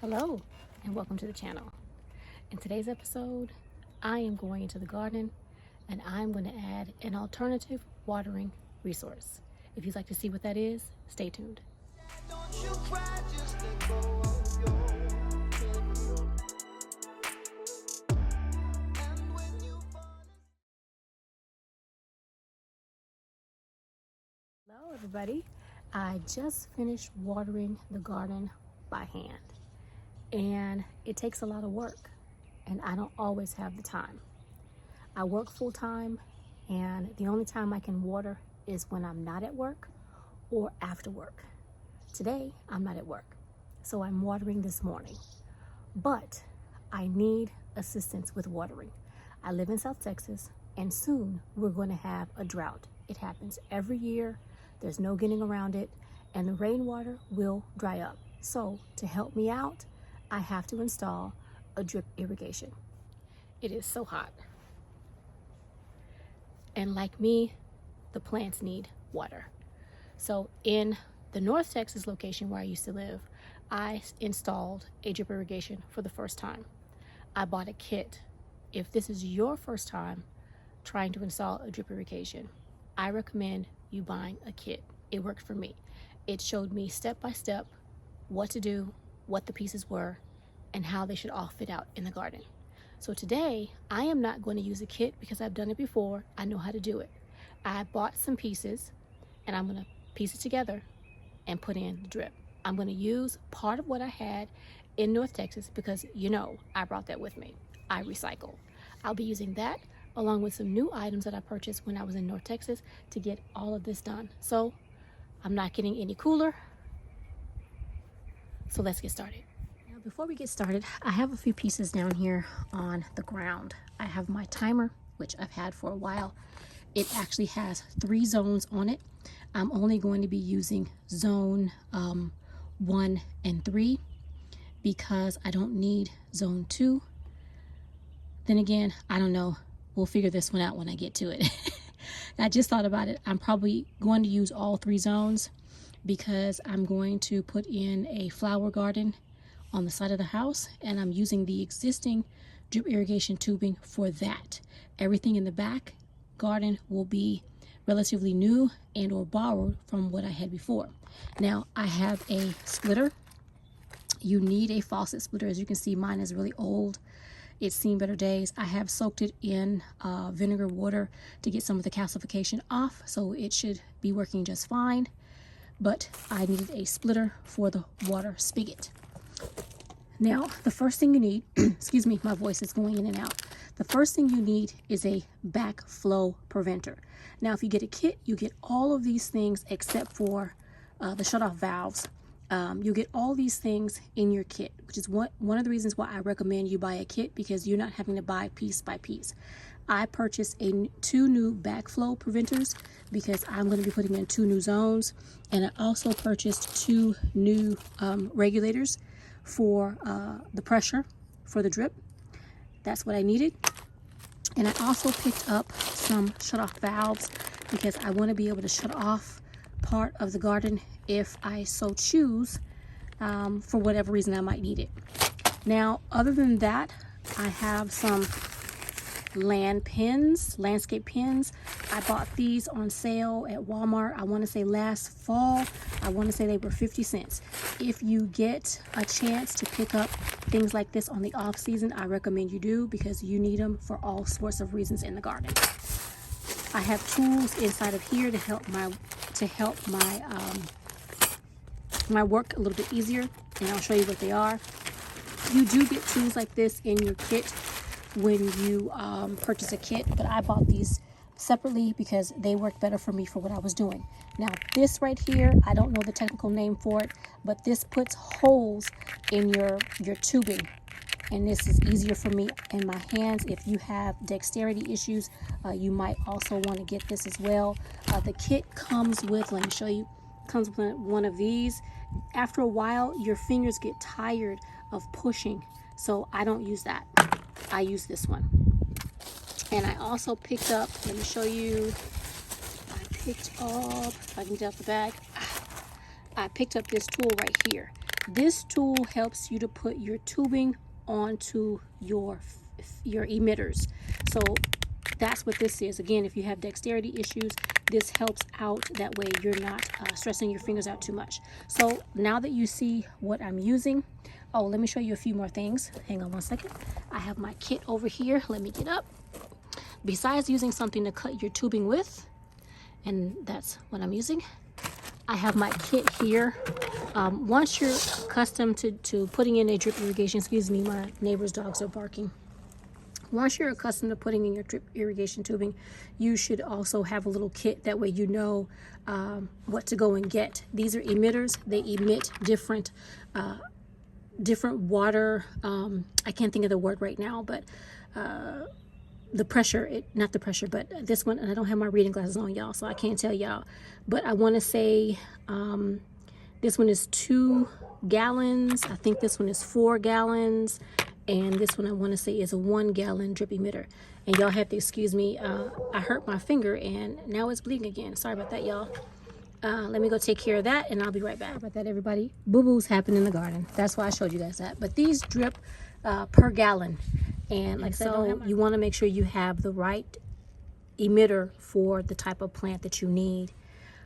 Hello and welcome to the channel. In today's episode, I am going into the garden and I'm going to add an alternative watering resource. If you'd like to see what that is, stay tuned. Hello everybody. I just finished watering the garden by hand. And it takes a lot of work and I don't always have the time. I work full time and the only time I can water is when I'm not at work or after work. Today, I'm not at work, so I'm watering this morning. But I need assistance with watering. I live in South Texas and soon we're going to have a drought. It happens every year. There's no getting around it and the rainwater will dry up. So to help me out, I have to install a drip irrigation. It is so hot. And like me, the plants need water. So in the North Texas location where I used to live, I installed a drip irrigation for the first time. I bought a kit. If this is your first time trying to install a drip irrigation, I recommend you buying a kit. It worked for me. It showed me step by step what to do, what the pieces were, and how they should all fit out in the garden. So today, I am not going to use a kit because I've done it before. I know how to do it. I bought some pieces and I'm going to piece it together and put in the drip. I'm going to use part of what I had in North Texas because you know I brought that with me. I recycle. I'll be using that along with some new items that I purchased when I was in North Texas to get all of this done. So I'm not getting any cooler. So let's get started. Now, before we get started, I have a few pieces down here on the ground. I have my timer, which I've had for a while. It actually has 3 zones on it. I'm only going to be using zone 1 and 3 because I don't need zone 2. Then again, I don't know. We'll figure this one out when I get to it. I just thought about it. I'm probably going to use all 3 zones because I'm going to put in a flower garden on the side of the house and I'm using the existing drip irrigation tubing for that. Everything in the back garden will be relatively new and or borrowed from what I had before. Now I have a splitter. You need a faucet splitter. As you can see, mine is really old. It's seen better days. I have soaked it in vinegar water to get some of the calcification off, so it should be working just fine. But I needed a splitter for the water spigot. Now, the first thing you need, excuse me, my voice is going in and out. The first thing you need is a backflow preventer. Now, if you get a kit, you get all of these things except for the shutoff valves. You get all these things in your kit, which is one of the reasons why I recommend you buy a kit, because you're not having to buy piece by piece. I purchased 2 new backflow preventers because I'm going to be putting in 2 new zones, and I also purchased 2 new regulators for the pressure for the drip. That's what I needed. And I also picked up some shutoff valves because I want to be able to shut off part of the garden if I so choose, for whatever reason I might need it. Now, other than that, I have some landscape pins. I bought these on sale at Walmart. I want to say last fall. I want to say they were 50 cents. If you get a chance to pick up things like this on the off season, I recommend you do because you need them for all sorts of reasons in the garden. I have tools inside of here to help my my work a little bit easier, and I'll show you what they are. You do get tools like this in your kit when you purchase a kit, but I bought these separately because they worked better for me for what I was doing. Now this right here, I don't know the technical name for it, but this puts holes in your tubing, and this is easier for me in my hands. If you have dexterity issues, you might also want to get this as well. The kit comes with, let me show you, comes with one of these. After a while, your fingers get tired of pushing, so I don't use that. I use this one. And I also picked up, let me show you, if I can get out the bag, I picked up this tool right here. This tool helps you to put your tubing onto your emitters. So that's what this is. Again, if you have dexterity issues, this helps out. That way you're not stressing your fingers out too much. So now that you see what I'm using, oh, let me show you a few more things. Hang on one second. I have my kit over here. Let me get up. Besides using something to cut your tubing with, and that's what I'm using, I have my kit here. Once you're accustomed to putting in a drip irrigation, excuse me, my neighbor's dogs are barking. Once you're accustomed to putting in your drip irrigation tubing, you should also have a little kit. That way you know what to go and get. These are emitters. They emit different water. I can't think of the word right now, but the pressure, not the pressure, but this one, and I don't have my reading glasses on, y'all, so I can't tell y'all. But I want to say this one is 2 gallons. I think this one is 4 gallons. And this one I want to say is a 1 gallon drip emitter. And y'all have to excuse me. I hurt my finger and now it's bleeding again. Sorry about that, y'all. Let me go take care of that and I'll be right back. Sorry about that, everybody. Boo-boos happen in the garden. That's why I showed you guys that. But these drip per gallon. And like so, you want to make sure you have the right emitter for the type of plant that you need.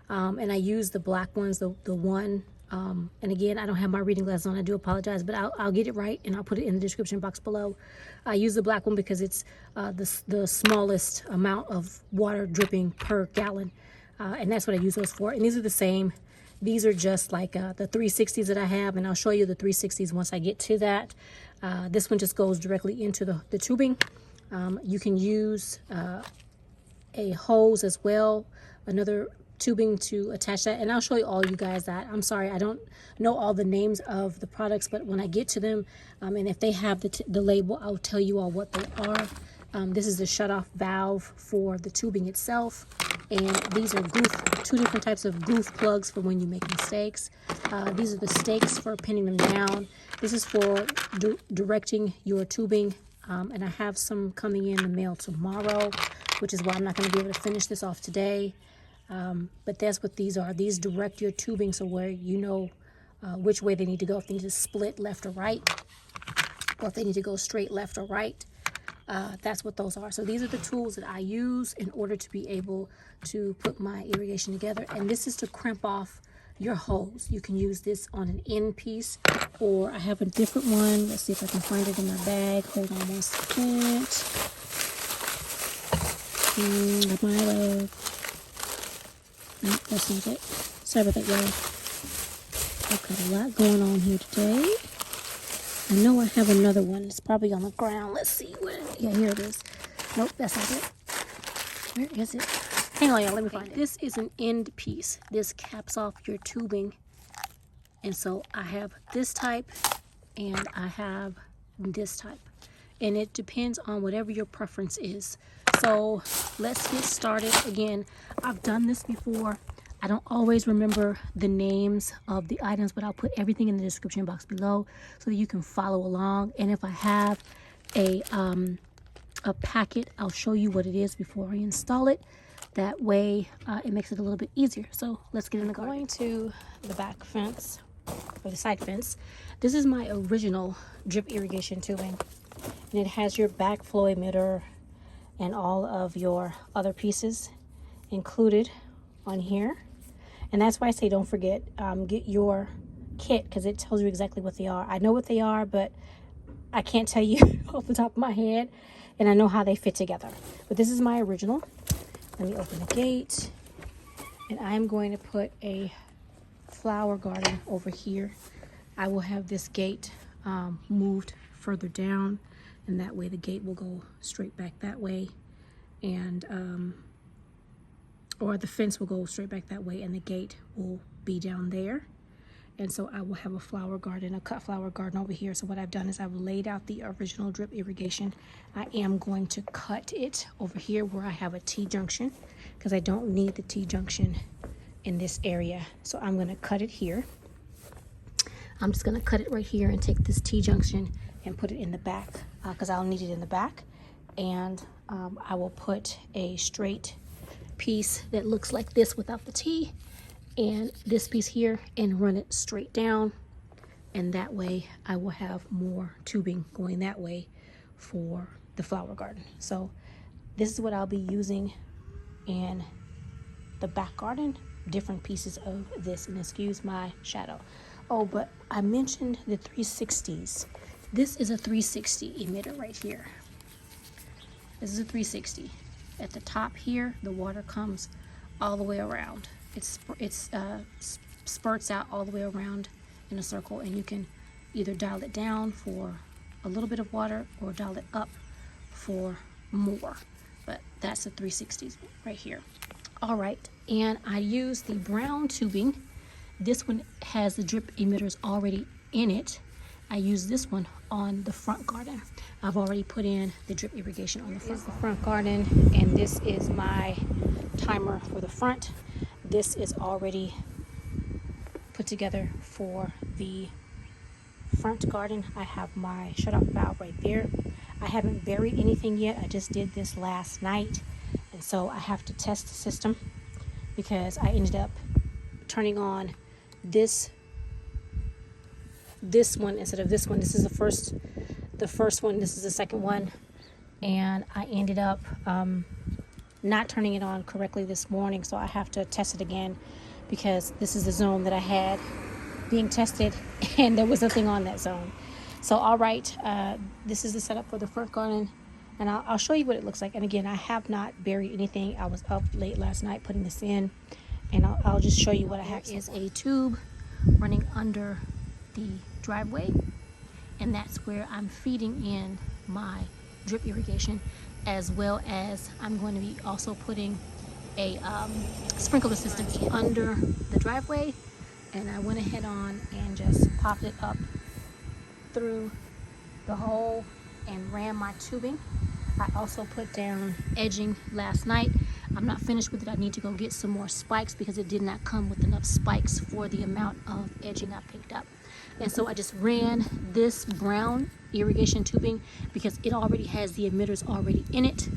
And I use the black ones, the one. And again, I don't have my reading glasses on. I do apologize, but I'll get it right and I'll put it in the description box below. I use the black one because it's the smallest amount of water dripping per gallon. And that's what I use those for. And these are the same. These are just like the 360s that I have, and I'll show you the 360s once I get to that. This one just goes directly into the tubing. You can use a hose as well, another tubing to attach that, and I'll show you all you guys that. I'm sorry, I don't know all the names of the products, but when I get to them, and if they have the label, I'll tell you all what they are. This is the shutoff valve for the tubing itself, and these are 2 different types of goof plugs for when you make mistakes. These are the stakes for pinning them down. This is for directing your tubing, and I have some coming in the mail tomorrow, which is why I'm not going to be able to finish this off today. But that's what these are. These direct your tubing so where you know which way they need to go. If they need to split left or right, or if they need to go straight left or right. That's what those are. So these are the tools that I use in order to be able to put my irrigation together. And this is to crimp off your hose. You can use this on an end piece, or I have a different one. Let's see if I can find it in my bag. Hold on one second. I might have... Nope, that's not it. Sorry about that, y'all. I've got a lot going on here today. I know I have another one. It's probably on the ground. Let's see. Yeah, here it is. Nope, that's not it. Where is it? Hang on, y'all. Let me find it. This is an end piece. This caps off your tubing. And so I have this type and I have this type. And it depends on whatever your preference is. So let's get started. Again, I've done this before. I don't always remember the names of the items, but I'll put everything in the description box below so that you can follow along. And if I have a packet, I'll show you what it is before I install it. That way it makes it a little bit easier. So let's get in the garden. Going to the back fence, or the side fence. This is my original drip irrigation tubing. And it has your backflow emitter and all of your other pieces included on here. And that's why I say don't forget, get your kit, because it tells you exactly what they are. I know what they are, but I can't tell you off the top of my head, and I know how they fit together. But this is my original. Let me open the gate, and I'm going to put a flower garden over here. I will have this gate moved further down, and that way the gate will go straight back that way, and or the fence will go straight back that way and the gate will be down there. And so I will have a flower garden, a cut flower garden over here. So what I've done is I've laid out the original drip irrigation. I am going to cut it over here where I have a T-junction, because I don't need the T-junction in this area. So I'm going to cut it here. I'm just going to cut it right here and take this T-junction and put it in the back, because I'll need it in the back. And I will put a straight piece that looks like this without the T, and this piece here, and run it straight down and that way I will have more tubing going that way for the flower garden. So this is what I'll be using in the back garden, different pieces of this, and excuse my shadow. Oh, but I mentioned the 360s. This is a 360 emitter right here. This is a 360. At the top here, the water comes all the way around. It spurts out all the way around in a circle, and you can either dial it down for a little bit of water or dial it up for more. But that's the 360s right here. All right, and I use the brown tubing. This one has the drip emitters already in it. I use this one on the front garden. I've already put in the drip irrigation on the front. This is the front garden, and this is my timer for the front. This is already put together for the front garden. I have my shut-off valve right there. I haven't buried anything yet. I just did this last night, and so I have to test the system because I ended up turning on this one instead of this one. This is the first one. This is the second one, and I ended up not turning it on correctly this morning, so I have to test it again because this is the zone that I had being tested and there was nothing on that zone. So all right, this is the setup for the front garden, and I'll show you what it looks like. And again, I have not buried anything. I was up late last night putting this in, and I'll just show you what I have. There is a tube running under the driveway, and that's where I'm feeding in my drip irrigation, as well as I'm going to be also putting a sprinkler system under the driveway. And I went ahead on and just popped it up through the hole and ran my tubing. I also put down edging last night. I'm not finished with it. I need to go get some more spikes because it did not come with enough spikes for the amount of edging I picked up. And so I just ran this brown irrigation tubing because it already has the emitters already in it.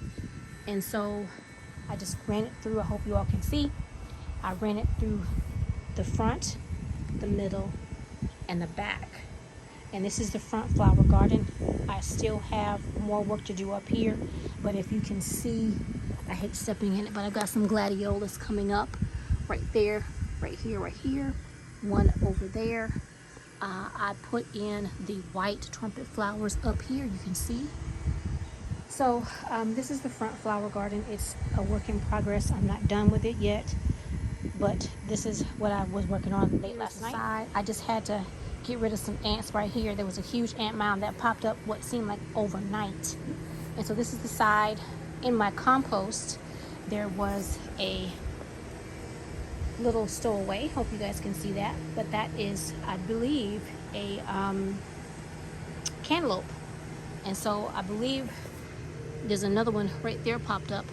And so I just ran it through. I hope you all can see. I ran it through the front, the middle, and the back. And this is the front flower garden. I still have more work to do up here, but if you can see, I hate stepping in it, but I've got some gladiolus coming up right there, right here, one over there. I put in the white trumpet flowers up here, you can see. So this is the front flower garden. It's a work in progress. I'm not done with it yet, but this is what I was working on late last night. I just had to get rid of some ants right here. There was a huge ant mound that popped up what seemed like overnight. And so this is the side. In my compost, there was a little stowaway. Hope you guys can see that. But that is, I believe, a cantaloupe. And so I believe there's another one right there popped up.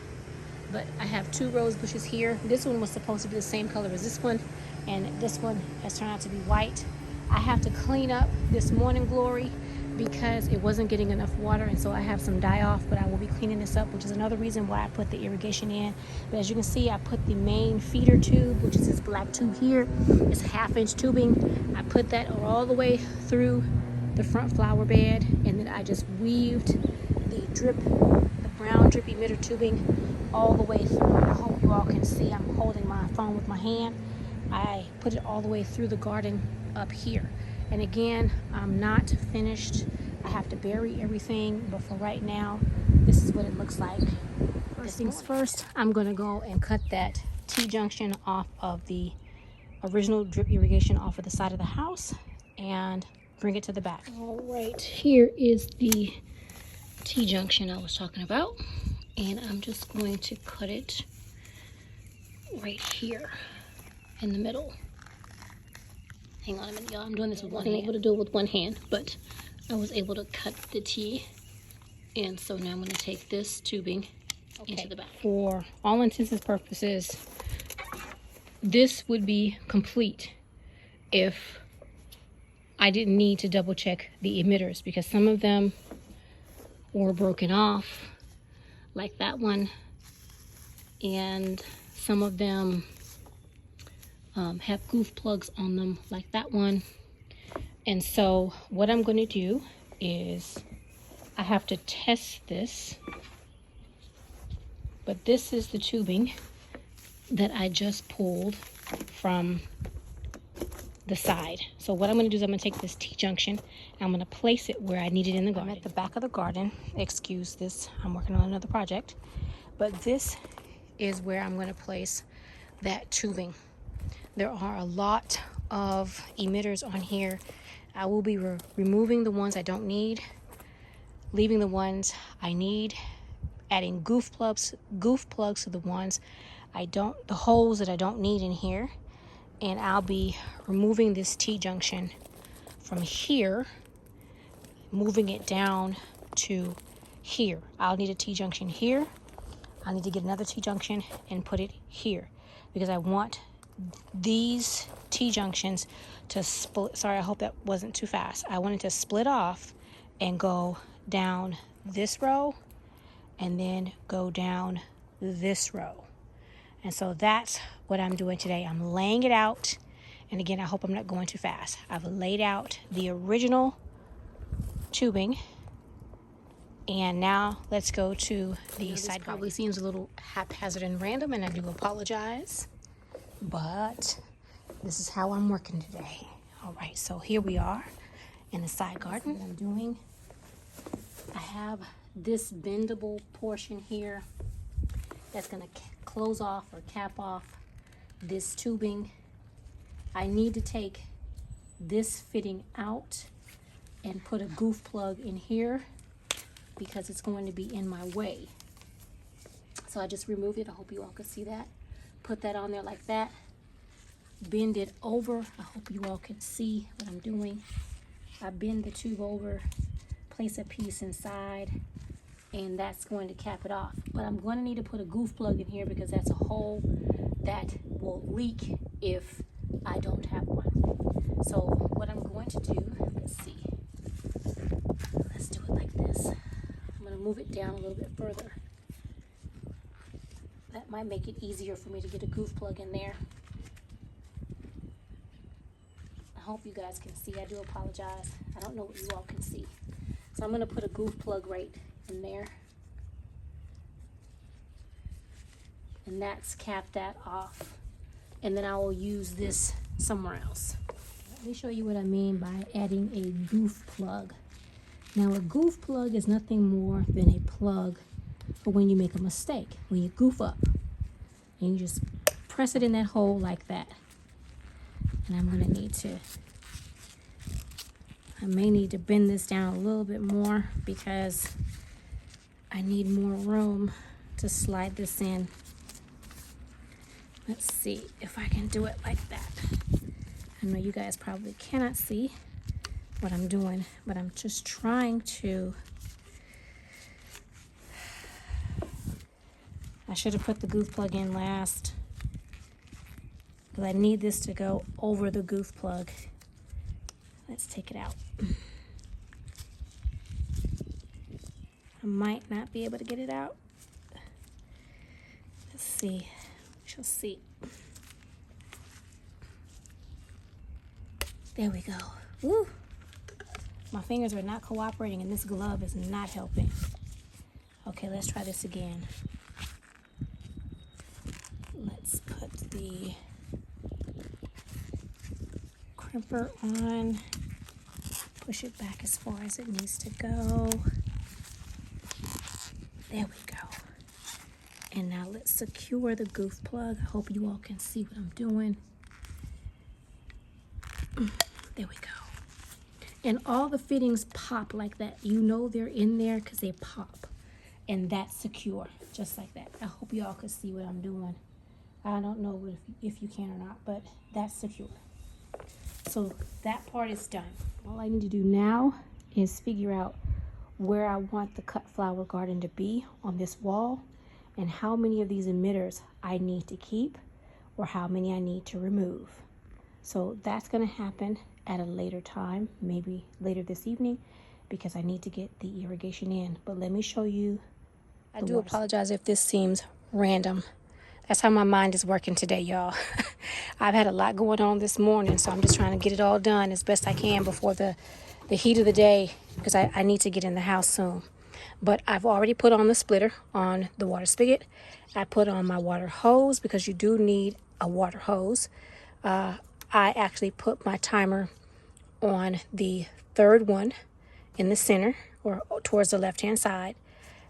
But I have two rose bushes here. This one was supposed to be the same color as this one, and this one has turned out to be white. I have to clean up this morning glory because it wasn't getting enough water, and so I have some die off, but I will be cleaning this up, which is another reason why I put the irrigation in. But as you can see, I put the main feeder tube, which is this black tube here. It's 1/2-inch tubing. I put that all the way through the front flower bed, and then I just weaved the brown drip emitter tubing all the way through. I hope you all can see. I'm holding my phone with my hand. I put it all the way through the garden up here. And again, I'm not finished. I have to bury everything, but for right now, this is what it looks like. First things first, I'm gonna go and cut that T-junction off of the original drip irrigation off of the side of the house and bring it to the back. All right, here is the T-junction I was talking about, and I'm just going to cut it right here in the middle. Hang on a minute, y'all. I'm doing this with one hand. I wasn't able to do it with one hand, but I was able to cut the T. And so now I'm going to take this tubing into the back. For all intents and purposes, this would be complete if I didn't need to double check the emitters, because some of them were broken off, like that one, and some of them have goof plugs on them, like that one. And so what I'm going to do is I have to test this, but this is the tubing that I just pulled from the side. So what I'm going to do is I'm going to take this T-junction and I'm going to place it where I need it in the garden. I'm at the back of the garden. Excuse this, I'm working on another project. But this is where I'm going to place that tubing. There are a lot of emitters on here. I will be removing the ones I don't need, leaving the ones I need, adding goof plugs to the ones the holes that I don't need in here. And I'll be removing this T-junction from here, moving it down to here. I'll need a T-junction here. I'll need to get another T-junction and put it here because I want these T-junctions to split. Sorry, I hope that wasn't too fast. I want it to split off and go down this row and then go down this row. And so that's what I'm doing today. I'm laying it out. And again, I hope I'm not going too fast. I've laid out the original tubing. And now let's go to the side. This probably seems a little haphazard and random, and I do apologize. But this is how I'm working today. All right, so here we are in the side garden. What I'm doing, I have this bendable portion here that's going to close off or cap off this tubing. I need to take this fitting out and put a goof plug in here because it's going to be in my way. So I just removed it. I hope you all could see that. Put that on there like that. Bend it over. I hope you all can see what I'm doing. I bend the tube over, place a piece inside, and that's going to cap it off. But I'm going to need to put a goof plug in here because that's a hole that will leak if I don't have one. So what I'm going to do, let's see. Let's do it like this. I'm going to move it down a little bit further. That might make it easier for me to get a goof plug in there. I hope you guys can see. I do apologize. I don't know what you all can see. So I'm going to put a goof plug right in there. And that's cap that off. And then I will use this somewhere else. Let me show you what I mean by adding a goof plug. Now a goof plug is nothing more than a plug for when you make a mistake, when you goof up. And you just press it in that hole like that. And I'm going to need to, I may need to bend this down a little bit more because I need more room to slide this in. Let's see if I can do it like that. I know you guys probably cannot see what I'm doing, but I'm just trying to. I should have put the goof plug in last, because I need this to go over the goof plug. Let's take it out. I might not be able to get it out. Let's see. We shall see. There we go. Woo! My fingers are not cooperating and this glove is not helping. Okay, let's try this again. Let's put the crimper on. Push it back as far as it needs to go. There we go. And now let's secure the goof plug. I hope you all can see what I'm doing. There we go. And all the fittings pop like that. You know they're in there because they pop. And that's secure, just like that. I hope you all can see what I'm doing. I don't know if you can or not, but that's secure. So that part is done. All I need to do now is figure out where I want the cut flower garden to be on this wall and how many of these emitters I need to keep or how many I need to remove. So that's going to happen at a later time, maybe later this evening, because I need to get the irrigation in. But let me show you. I do apologize if this seems random. That's how my mind is working today, y'all. I've had a lot going on this morning, so I'm just trying to get it all done as best I can before the heat of the day, because I need to get in the house soon. But I've already put on the splitter on the water spigot. I put on my water hose because you do need a water hose. I actually put my timer on the third one in the center or towards the left-hand side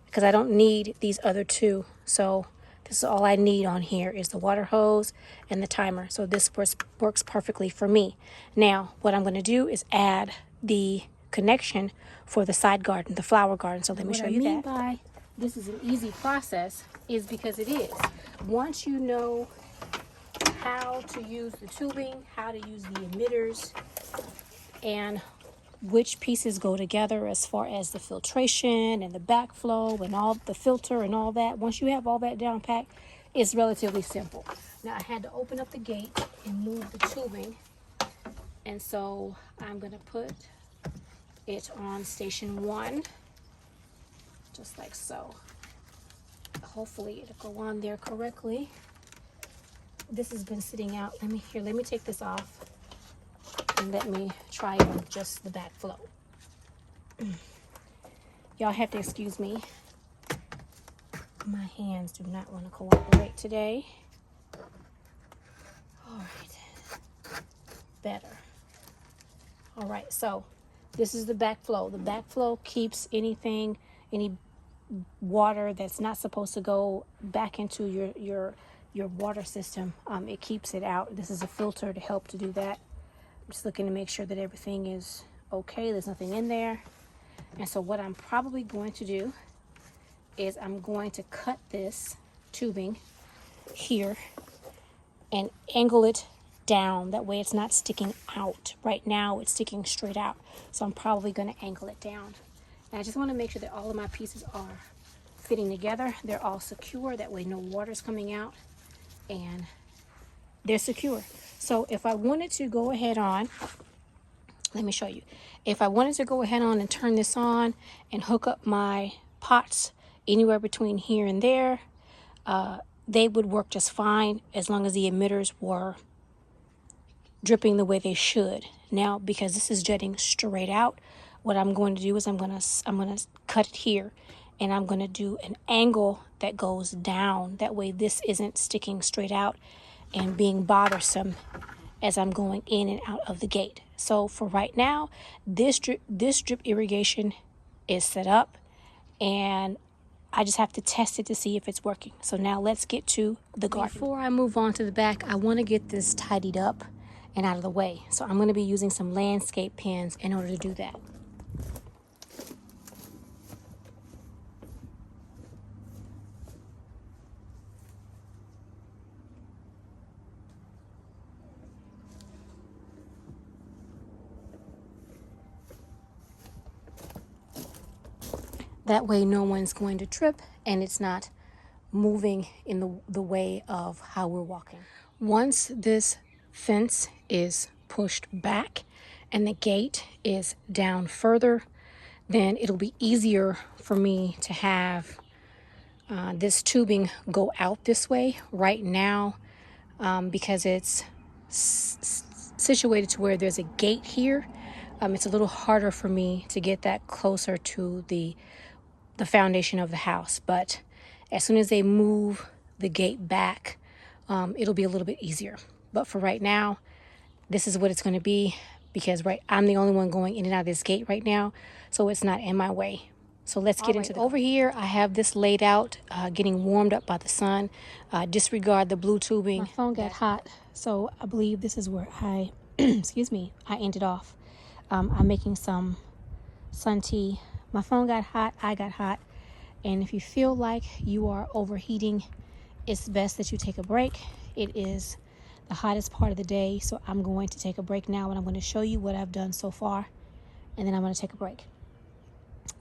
because I don't need these other two. So this is all I need on here is the water hose and the timer. So this works perfectly for me. Now, what I'm going to do is add the connection for the side garden, the flower garden. So let me show you that. What I mean by this is an easy process is because it is. Once you know how to use the tubing, how to use the emitters, and which pieces go together as far as the filtration and the backflow and all the filter and all that. Once you have all that down packed, it's relatively simple. Now I had to open up the gate and move the tubing, and so I'm going to put it on station 1, just like so. Hopefully it'll go on there correctly. This has been sitting out. Let me take this off. And let me try on just the backflow. Y'all have to excuse me. My hands do not want to cooperate today. All right. Better. All right, so this is the backflow. The backflow keeps any water that's not supposed to go back into your water system. It keeps it out. This is a filter to help to do that. Just looking to make sure that everything is okay. There's nothing in there. And so what I'm probably going to do is I'm going to cut this tubing here and angle it down. That way it's not sticking out. Right now it's sticking straight out. So I'm probably going to angle it down. And I just want to make sure that all of my pieces are fitting together. They're all secure. That way no water's coming out and they're secure. So if I wanted to go ahead on, let me show you. If I wanted to go ahead on and turn this on and hook up my pots anywhere between here and there, they would work just fine as long as the emitters were dripping the way they should. Now, because this is jetting straight out, what I'm going to do is I'm going to cut it here, and I'm going to do an angle that goes down. That way this isn't sticking straight out and being bothersome as I'm going in and out of the gate. So for right now, this drip irrigation is set up, and I just have to test it to see if it's working. So now let's get to the garden. Before I move on to the back, I want to get this tidied up and out of the way. So I'm going to be using some landscape pins in order to do that. That way no one's going to trip and it's not moving in the way of how we're walking. Once this fence is pushed back and the gate is down further, then it'll be easier for me to have this tubing go out this way. Right now, because it's situated to where there's a gate here, it's a little harder for me to get that closer to the foundation of the house. But as soon as they move the gate back, it'll be a little bit easier. But for right now, this is what it's going to be, because I'm the only one going in and out of this gate right now, so it's not in my way. So let's get into over here. I have this laid out, getting warmed up by the sun. Disregard the blue tubing. My phone got hot, so I believe this is where I excuse me, I ended off. I'm making some sun tea. My phone got hot, I got hot, and if you feel like you are overheating, it's best that you take a break. It is the hottest part of the day, so I'm going to take a break now, and I'm going to show you what I've done so far, and then I'm going to take a break.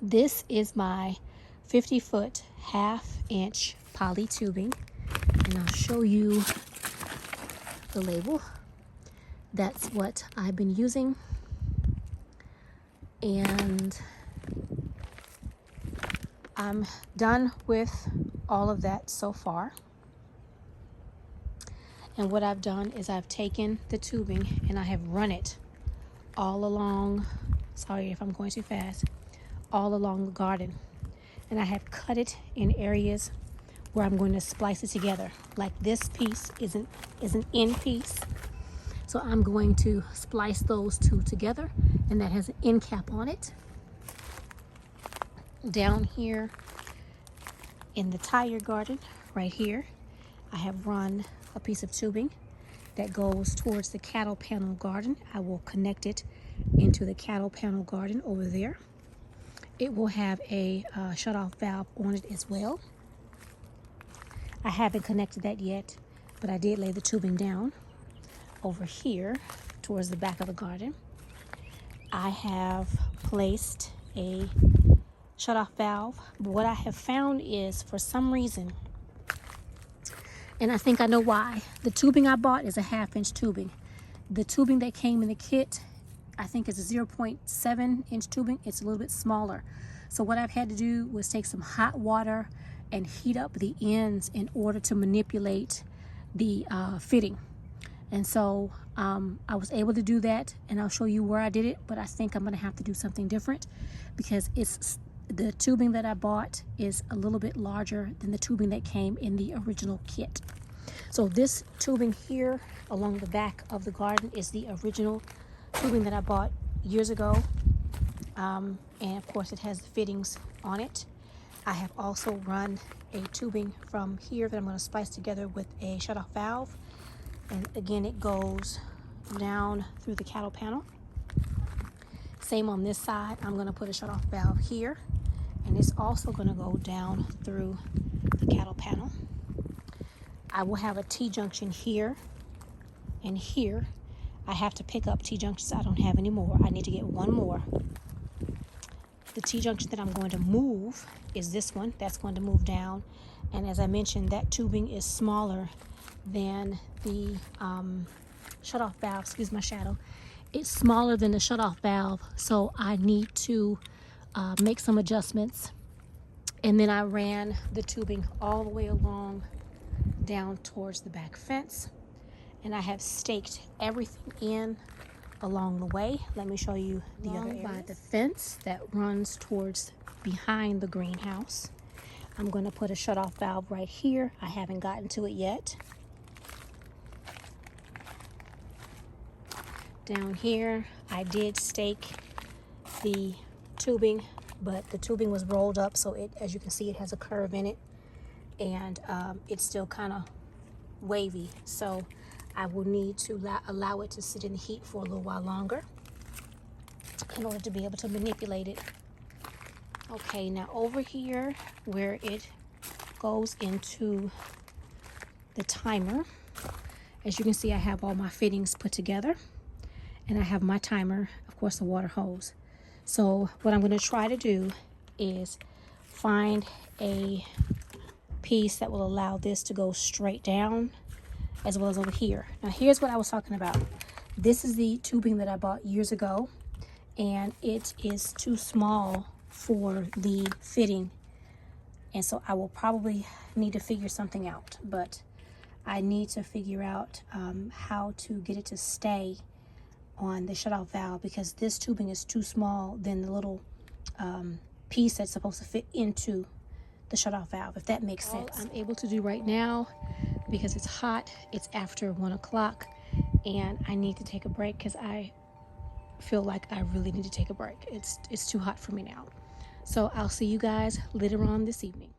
This is my 50-foot, half-inch poly tubing, and I'll show you the label. That's what I've been using, and I'm done with all of that so far. And what I've done is I've taken the tubing and I have run it all along, sorry if I'm going too fast, all along the garden. And I have cut it in areas where I'm going to splice it together. Like this piece is an end piece. So I'm going to splice those two together, and that has an end cap on it. Down here in the tire garden, right here, I have run a piece of tubing that goes towards the cattle panel garden. I will connect it into the cattle panel garden over there. It will have a shutoff valve on it as well. I haven't connected that yet, but I did lay the tubing down. Over here towards the back of the garden, I have placed a shutoff valve. But what I have found is, for some reason, and I think I know why, the tubing I bought is a 1/2-inch tubing. The tubing that came in the kit, I think is a 0.7-inch tubing. It's a little bit smaller. So what I've had to do was take some hot water and heat up the ends in order to manipulate the fitting. And so I was able to do that, and I'll show you where I did it, but I think I'm gonna have to do something different because the tubing that I bought is a little bit larger than the tubing that came in the original kit. So this tubing here along the back of the garden is the original tubing that I bought years ago. And of course it has the fittings on it. I have also run a tubing from here that I'm going to splice together with a shutoff valve. And again, it goes down through the cattle panel. Same on this side. I'm going to put a shutoff valve here. And it's also going to go down through the cattle panel. I will have a T-junction here and here. I have to pick up T-junctions. I don't have any more. I need to get one more. The T-junction that I'm going to move is this one. That's going to move down. And as I mentioned, that tubing is smaller than the shutoff valve. Excuse my shadow. It's smaller than the shutoff valve. So I need to make some adjustments. And then I ran the tubing all the way along down towards the back fence. And I have staked everything in along the way. Let me show you the other area. By the fence that runs towards behind the greenhouse. I'm going to put a shutoff valve right here. I haven't gotten to it yet. Down here, I did stake the tubing, but the tubing was rolled up, so it, as you can see, it has a curve in it, and it's still kind of wavy. So I will need to allow it to sit in the heat for a little while longer in order to be able to manipulate it. Okay, now over here where it goes into the timer, as you can see, I have all my fittings put together, and I have my timer, of course, the water hose. So what I'm going to try to do is find a piece that will allow this to go straight down, as well as over here. Now here's what I was talking about. This is the tubing that I bought years ago, and it is too small for the fitting, and so I will probably need to figure something out, but I need to figure out how to get it to stay on the shutoff valve, because this tubing is too small than the little piece that's supposed to fit into the shutoff valve, if that makes sense. All I'm able to do right now, because it's hot, it's after 1 o'clock, and I need to take a break because I feel like I really need to take a break. It's too hot for me now. So I'll see you guys later on this evening.